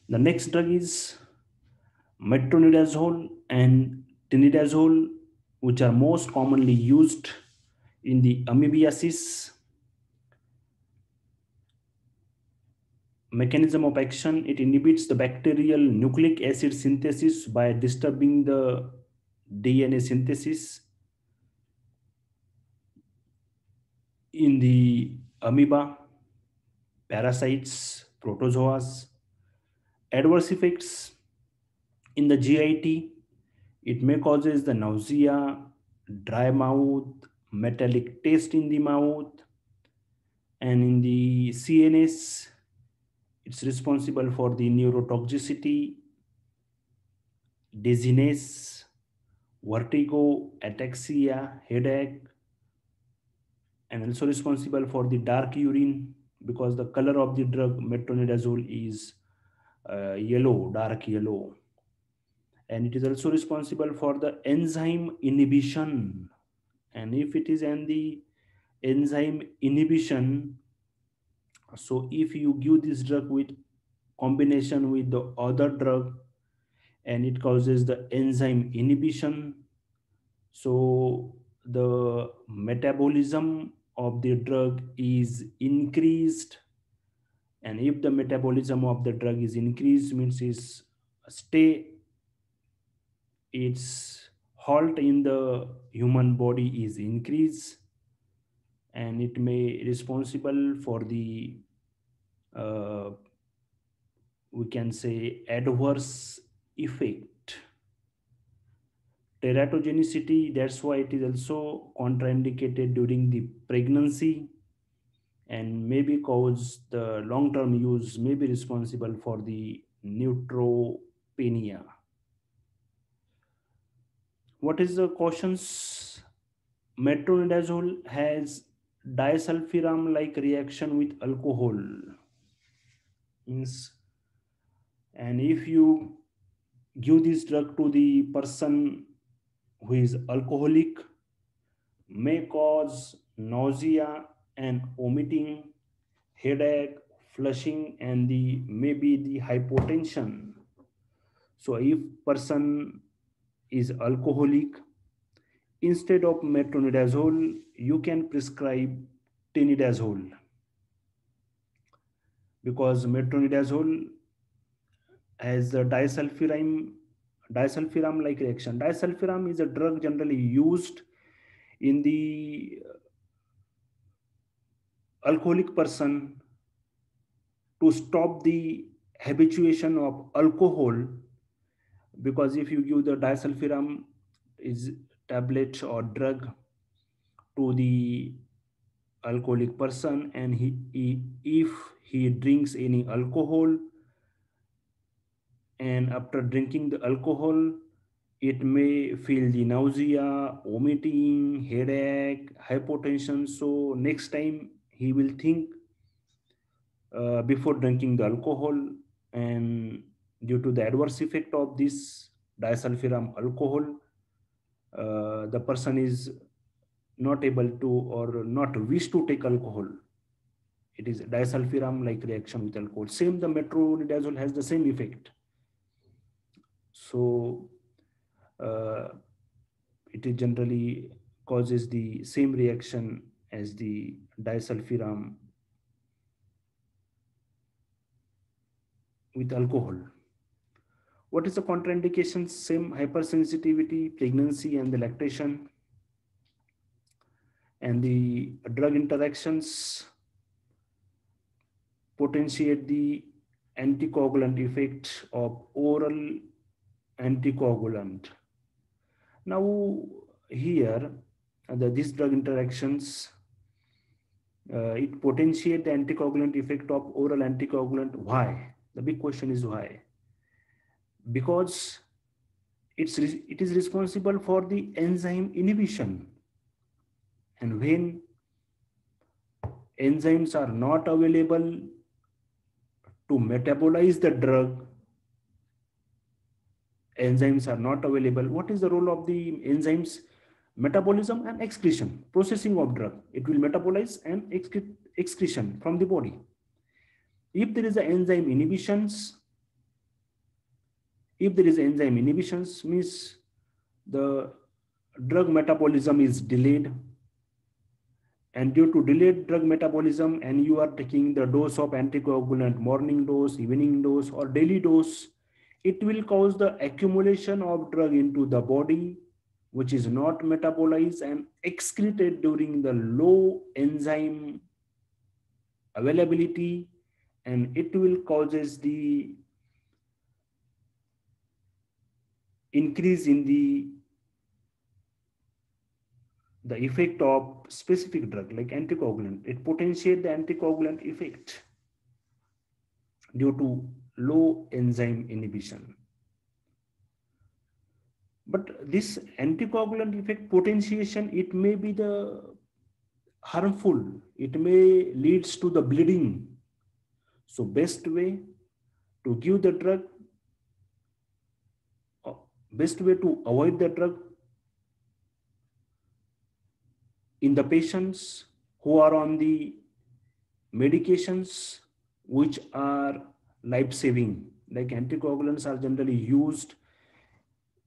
The next drug is metronidazole and tinidazole, which are most commonly used in the amoebiasis. Mechanism of action: it inhibits the bacterial nucleic acid synthesis by disturbing the DNA synthesis in the amoeba, parasites, protozoas. Adverse effects in the GIT: it may causes the nausea, dry mouth, metallic taste in the mouth, and in the CNS, it's responsible for the neurotoxicity, dizziness, vertigo, ataxia, headache, and also responsible for the dark urine because the color of the drug metronidazole is yellow, dark yellow. And it is also responsible for the enzyme inhibition. And if it is in the enzyme inhibition, so if you give this drug with combination with the other drug and it causes the enzyme inhibition, so the metabolism of the drug is increased. And if the metabolism of the drug is increased, means is stay its halt in the human body is increased, and it may responsible for the uh, we can say adverse effect. Teratogenicity, that's why it is also contraindicated during the pregnancy and maybe cause the long-term use may be responsible for the neutropenia. What is the cautions? Metronidazole has disulfiram like reaction with alcohol, means, and if you give this drug to the person who is alcoholic, may cause nausea and vomiting, headache, flushing, and the maybe the hypotension. So if person is alcoholic, instead of metronidazole, you can prescribe tinidazole because metronidazole has a disulfiram like reaction. Disulfiram is a drug generally used in the alcoholic person to stop the habituation of alcohol, because if you give the disulfiram is tablet or drug to the alcoholic person and he if he drinks any alcohol, and after drinking the alcohol it may feel the nausea, vomiting, headache, hypotension. So next time he will think before drinking the alcohol, and due to the adverse effect of this disulfiram alcohol, the person is not able to or not wish to take alcohol. It is disulfiram like reaction with alcohol. Same, the metronidazole has the same effect. So uh, it is generally causes the same reaction as the disulfiram with alcohol. What is the contraindications? Same, hypersensitivity, pregnancy, and the lactation. And the drug interactions potentiate the anticoagulant effect of oral anticoagulant. Now, here, these drug interactions, it potentiate the anticoagulant effect of oral anticoagulant. Why? The big question is why? Because it is responsible for the enzyme inhibition. And when enzymes are not available to metabolize the drug, enzymes are not available, what is the role of the enzymes? Metabolism and excretion, processing of drug. It will metabolize and excretion from the body. If there is an enzyme inhibitions, If there is enzyme inhibitions, means the drug metabolism is delayed, and due to delayed drug metabolism and you are taking the dose of anticoagulant, morning dose, evening dose, or daily dose, it will cause the accumulation of drug into the body, which is not metabolized and excreted during the low enzyme availability, and it will causes the increase in the effect of specific drug like anticoagulant. It potentiate the anticoagulant effect due to low enzyme inhibition. But this anticoagulant effect potentiation, it may be the harmful. It may leads to the bleeding. So best way to give the drug, uh, best way to avoid the drug in the patients who are on the medications which are life-saving, like anticoagulants are generally used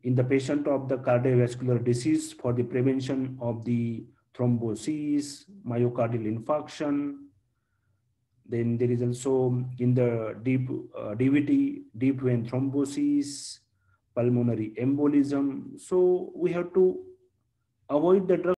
in the patient of the cardiovascular disease for the prevention of the thrombosis, myocardial infarction. Then there is also in the DVT, deep vein thrombosis, pulmonary embolism. So we have to avoid the drug